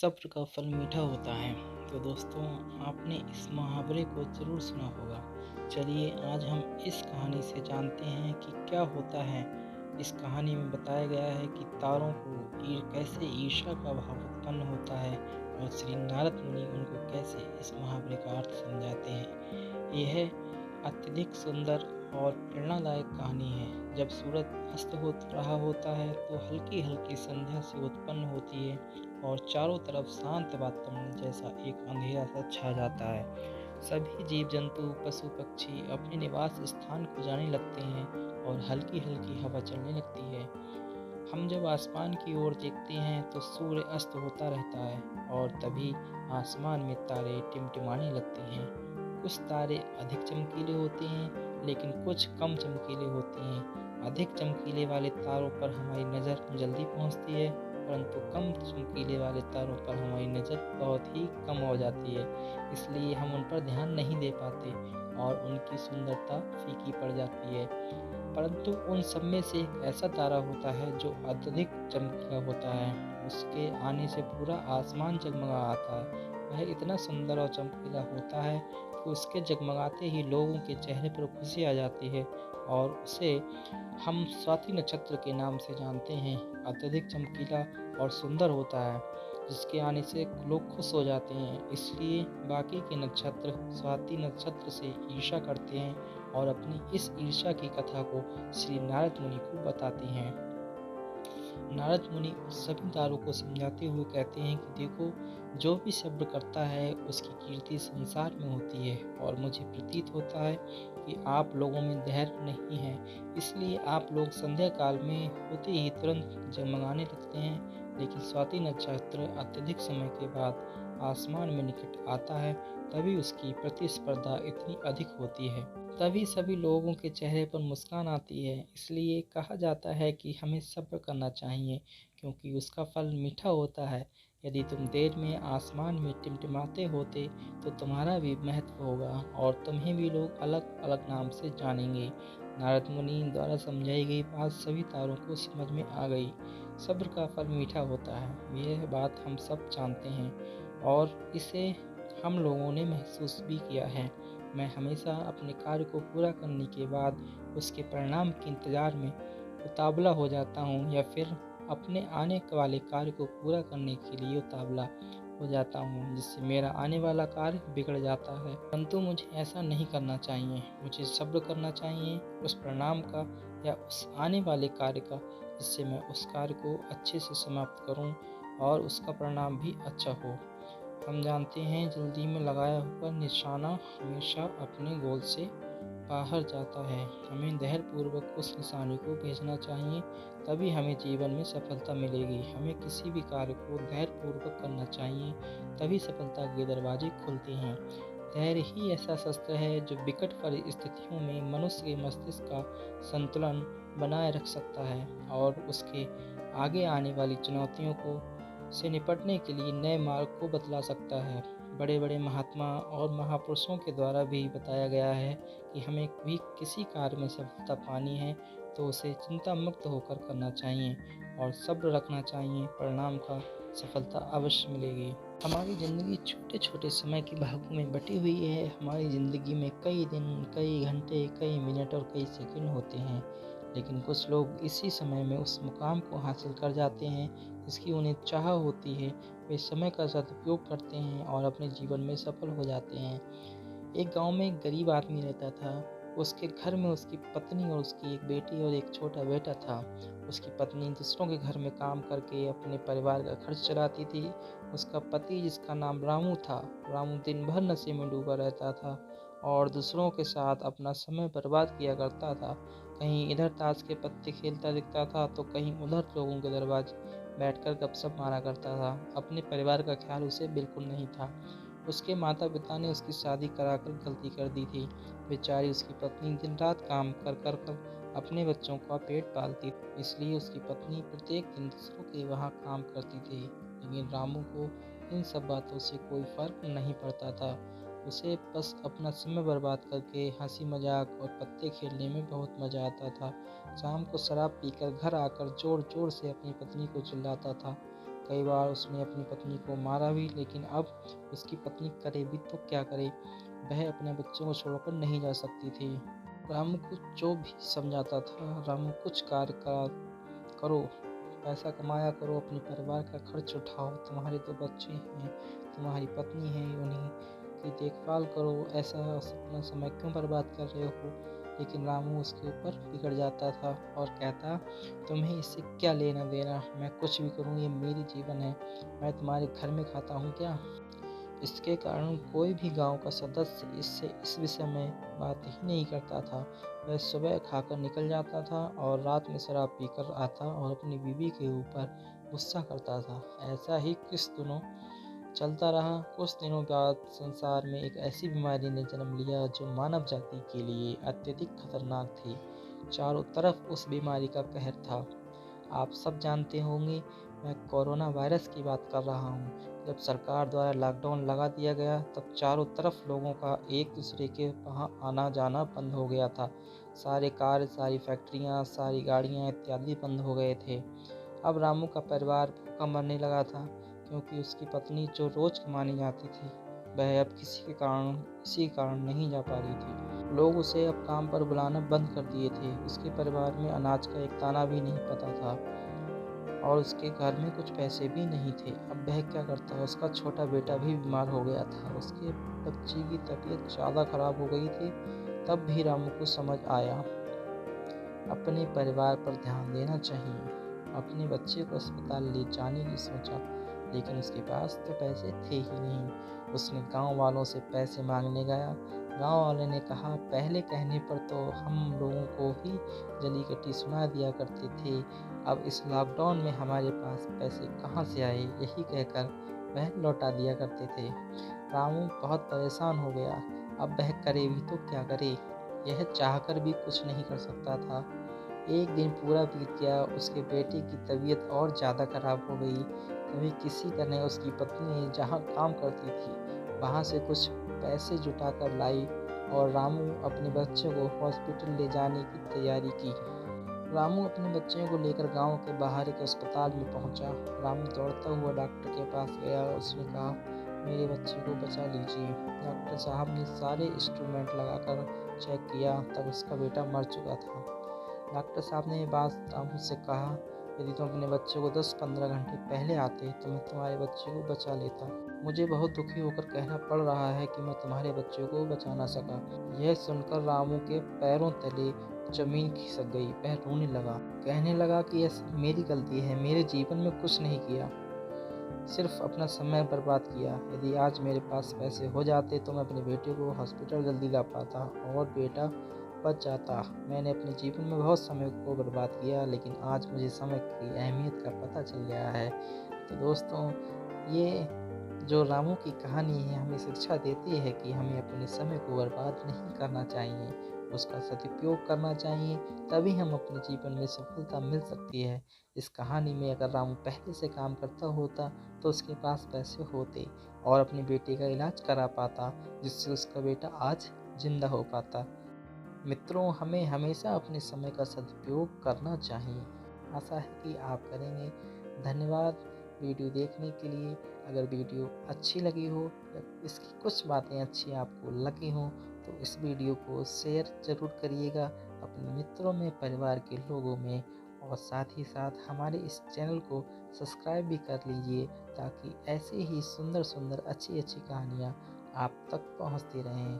सब्र का फल मीठा होता है। तो दोस्तों, आपने इस मुहावरे को ज़रूर सुना होगा। चलिए आज हम इस कहानी से जानते हैं कि क्या होता है। इस कहानी में बताया गया है कि तारों को कैसे ईर्ष्या का भाव उत्पन्न होता है और श्री नारद मुनि उनको कैसे इस मुहावरे का अर्थ समझाते हैं। यह अत्यधिक सुंदर और प्रेरणादायक कहानी है। जब सूरज अस्त हो रहा होता है तो हल्की हल्की संध्या से उत्पन्न होती है और चारों तरफ शांत वातावरण जैसा एक अंधेरा सा छा जाता है। सभी जीव जंतु पशु पक्षी अपने निवास स्थान को जाने लगते हैं और हल्की हल्की हवा चलने लगती है। हम जब आसमान की ओर देखते हैं तो सूर्य अस्त होता रहता है और तभी आसमान में तारे टिमटिमाने लगते हैं। कुछ तारे अधिक चमकीले होते हैं लेकिन कुछ कम चमकीले होते हैं। अधिक चमकीले वाले तारों पर हमारी नज़र जल्दी पहुंचती है, परंतु कम चमकीले वाले तारों पर हमारी नज़र बहुत ही कम हो जाती है। इसलिए हम उन पर ध्यान नहीं दे पाते और उनकी सुंदरता फीकी पड़ जाती है। परंतु उन सब में से एक ऐसा तारा होता है जो अत्यधिक चमकीला होता है। उसके आने से पूरा आसमान जगमगा आता है। वह इतना सुंदर और चमकीला होता है कि उसके जगमगाते ही लोगों के चेहरे पर खुशी आ जाती है और उसे हम स्वाति नक्षत्र के नाम से जानते हैं। अत्यधिक चमकीला और सुंदर होता है, जिसके आने से लोग खुश हो जाते हैं। इसलिए बाकी के नक्षत्र स्वाति नक्षत्र से ईर्ष्या करते हैं और अपनी इस ईर्ष्या की कथा को श्री नारद मुनि को बताते हैं। नारद मुनि उस सभी तारों को समझाते हुए कहते हैं कि देखो, जो भी सब्र करता है उसकी कीर्ति संसार में होती है और मुझे प्रतीत होता है कि आप लोगों में धैर्य नहीं है। इसलिए आप लोग संध्या काल में होते ही तुरंत जगमगाने लगते हैं, लेकिन स्वाति नक्षत्र अत्यधिक समय के बाद आसमान में निकट आता है, तभी उसकी प्रतिस्पर्धा इतनी अधिक होती है। तभी सभी लोगों के चेहरे पर मुस्कान आती है। इसलिए कहा जाता है कि हमें सब्र करना चाहिए, क्योंकि उसका फल मीठा होता है। यदि तुम देर में आसमान में टिमटिमाते होते तो तुम्हारा भी महत्व होगा और तुम्हें भी लोग अलग अलग नाम से जानेंगे। नारद मुनि द्वारा समझाई गई बात सभी तारों को समझ में आ गई। सब्र का फल मीठा होता है, यह बात हम सब जानते हैं और इसे हम लोगों ने महसूस भी किया है। मैं हमेशा अपने कार्य को पूरा करने के बाद उसके परिणाम के इंतज़ार में उतावला हो जाता हूँ, या फिर अपने आने वाले कार्य को पूरा करने के लिए उतावला हो जाता हूँ, जिससे मेरा आने वाला कार्य बिगड़ जाता है। परंतु मुझे ऐसा नहीं करना चाहिए। मुझे सब्र करना चाहिए उस परिणाम का या उस आने वाले कार्य का, जिससे मैं उस कार्य को अच्छे से समाप्त करूँ और उसका परिणाम भी अच्छा हो। हम जानते हैं जल्दी में लगाया हुआ निशाना हमेशा अपने गोल से बाहर जाता है। हमें धैर्यपूर्वक उस निशाने को भेजना चाहिए, तभी हमें जीवन में सफलता मिलेगी। हमें किसी भी कार्य को धैर्यपूर्वक करना चाहिए, तभी सफलता के दरवाजे खुलते हैं। धैर्य ही ऐसा शस्त्र है जो विकट परिस्थितियों में मनुष्य के मस्तिष्क का संतुलन बनाए रख सकता है और उसके आगे आने वाली चुनौतियों को से निपटने के लिए नए मार्ग को बतला सकता है। बड़े बड़े महात्मा और महापुरुषों के द्वारा भी बताया गया है कि हमें भी किसी कार्य में सफलता पानी है तो उसे चिंता मुक्त होकर करना चाहिए और सब्र रखना चाहिए। परिणाम का सफलता अवश्य मिलेगी। हमारी ज़िंदगी छोटे छोटे समय की भागों में बटी हुई है। हमारी ज़िंदगी में कई दिन, कई घंटे, कई मिनट और कई सेकंड होते हैं, लेकिन कुछ लोग इसी समय में उस मुकाम को हासिल कर जाते हैं जिसकी उन्हें चाह होती है। वे समय का सदुपयोग करते हैं और अपने जीवन में सफल हो जाते हैं। एक गांव में एक गरीब आदमी रहता था। उसके घर में उसकी पत्नी और उसकी एक बेटी और एक छोटा बेटा था। उसकी पत्नी दूसरों के घर में काम करके अपने परिवार का खर्च चलाती थी। उसका पति, जिसका नाम रामू था, रामू दिन भर नशे में डूबा रहता था और दूसरों के साथ अपना समय बर्बाद किया करता था। कहीं इधर ताश के पत्ते खेलता दिखता था तो कहीं उधर लोगों के दरवाजे बैठकर गपशप मारा करता था। अपने परिवार का ख्याल उसे बिल्कुल नहीं था। उसके माता पिता ने उसकी शादी कराकर गलती कर दी थी। बेचारी उसकी पत्नी दिन रात काम कर अपने बच्चों का पेट पालती थी, इसलिए उसकी पत्नी प्रत्येक दिन दूसरों के वहाँ काम करती थी। लेकिन रामू को इन सब बातों से कोई फर्क नहीं पड़ता था। उसे बस अपना समय बर्बाद करके हंसी मजाक और पत्ते खेलने में बहुत मजा आता था। शाम को शराब पीकर घर आकर जोर जोर से अपनी पत्नी को चिल्लाता था, कई बार उसने अपनी पत्नी को मारा भी, लेकिन अब उसकी पत्नी करे भी तो क्या करे, वह अपने बच्चों को छोड़कर नहीं जा सकती थी। रामू को जो भी समझाता था, रामू कुछ कार्य करो, पैसा कमाया करो, अपने परिवार का खर्च उठाओ, तुम्हारे 2 बच्चे हैं, तुम्हारी पत्नी है, उन्हीं की देखभाल करो, ऐसा अपना समय क्यों बर्बाद कर रहे हो। लेकिन रामू उसके ऊपर बिगड़ जाता था और कहता, तुम्हें इससे क्या लेना देना, मैं कुछ भी करूँ, ये मेरी जीवन है, मैं तुम्हारे घर में खाता हूँ क्या। इसके कारण कोई भी गांव का सदस्य इससे इस विषय में बात ही नहीं करता था। वह सुबह खाकर निकल जाता था और रात में शराब पीकर आता और अपनी बीवी के ऊपर गुस्सा करता था। ऐसा ही कुछ दिनों चलता रहा। कुछ दिनों बाद संसार में एक ऐसी बीमारी ने जन्म लिया जो मानव जाति के लिए अत्यधिक खतरनाक थी। चारों तरफ उस बीमारी का कहर था। आप सब जानते होंगे, मैं कोरोना वायरस की बात कर रहा हूँ। जब सरकार द्वारा लॉकडाउन लगा दिया गया, तब चारों तरफ लोगों का एक दूसरे के वहाँ आना जाना बंद हो गया था। सारे कार्य, सारी फैक्ट्रियाँ, सारी गाड़ियाँ इत्यादि बंद हो गए थे। अब रामू का परिवार भूखा मरने लगा था, क्योंकि उसकी पत्नी जो रोज कमाने जाती थी, वह अब किसी कारण नहीं जा पा रही थी। लोग उसे अब काम पर बुलाना बंद कर दिए थे। उसके परिवार में अनाज का एक दाना भी नहीं पता था और उसके घर में कुछ पैसे भी नहीं थे। अब वह क्या करता। उसका छोटा बेटा भी बीमार हो गया था। उसके बच्चे की तबीयत ज़्यादा खराब हो गई थी। तब भी रामू को समझ आया, अपने परिवार पर ध्यान देना चाहिए। अपने बच्चे को अस्पताल ले जाने की सोचा, लेकिन उसके पास तो पैसे थे ही नहीं। उसने गांव वालों से पैसे मांगने गया। गांव वाले ने कहा, पहले कहने पर तो हम लोगों को ही जली कटी सुना दिया करते थे, अब इस लॉकडाउन में हमारे पास पैसे कहाँ से आए, यही कहकर वह लौटा दिया करते थे। रामू बहुत परेशान हो गया। अब वह करे भी तो क्या करे। यह चाहकर भी कुछ नहीं कर सकता था। एक दिन पूरा बीत गया। उसके बेटे की तबीयत और ज़्यादा खराब हो गई। तभी किसी तरह उसकी पत्नी जहाँ काम करती थी, वहाँ से कुछ पैसे जुटा कर लाई और रामू अपने बच्चों को हॉस्पिटल ले जाने की तैयारी की। रामू अपने बच्चों को लेकर गांव के बाहर एक अस्पताल में पहुंचा। रामू दौड़ता हुआ डॉक्टर के पास गया। उसने कहा, मेरे बच्चे को बचा लीजिए। डॉक्टर साहब ने सारे इंस्ट्रूमेंट लगाकर चेक किया, तब उसका बेटा मर चुका था। डॉक्टर साहब ने ये बात रामू से कहा, यदि तुम अपने बच्चे को 10-15 घंटे पहले आते तो मैं तुम्हारे बच्चे को बचा लेता। मुझे बहुत दुखी होकर कहना पड़ रहा है कि मैं तुम्हारे बच्चे को बचा ना सका। यह सुनकर रामू के पैरों तले जमीन खिसक गई। वह रोने लगा, कहने लगा कि यह सब मेरी गलती है, मेरे जीवन में कुछ नहीं किया, सिर्फ अपना समय बर्बाद किया। यदि आज मेरे पास पैसे हो जाते तो मैं अपने बेटे को हॉस्पिटल जल्दी ला पाता और बेटा बच जाता। मैंने अपने जीवन में बहुत समय को बर्बाद किया, लेकिन आज मुझे समय की अहमियत का पता चल गया है। तो दोस्तों, ये जो रामू की कहानी है, हमें शिक्षा देती है कि हमें अपने समय को बर्बाद नहीं करना चाहिए, उसका सदुपयोग करना चाहिए, तभी हम अपने जीवन में सफलता मिल सकती है। इस कहानी में अगर रामू पहले से काम करता होता तो उसके पास पैसे होते और अपने बेटे का इलाज करा पाता, जिससे उसका बेटा आज जिंदा हो पाता। मित्रों, हमें हमेशा अपने समय का सदुपयोग करना चाहिए। आशा है कि आप करेंगे। धन्यवाद वीडियो देखने के लिए। अगर वीडियो अच्छी लगी हो या इसकी कुछ बातें अच्छी आपको लगी हों तो इस वीडियो को शेयर ज़रूर करिएगा अपने मित्रों में, परिवार के लोगों में, और साथ ही साथ हमारे इस चैनल को सब्सक्राइब भी कर लीजिए, ताकि ऐसे ही सुंदर सुंदर अच्छी अच्छी कहानियाँ आप तक पहुँचती रहें।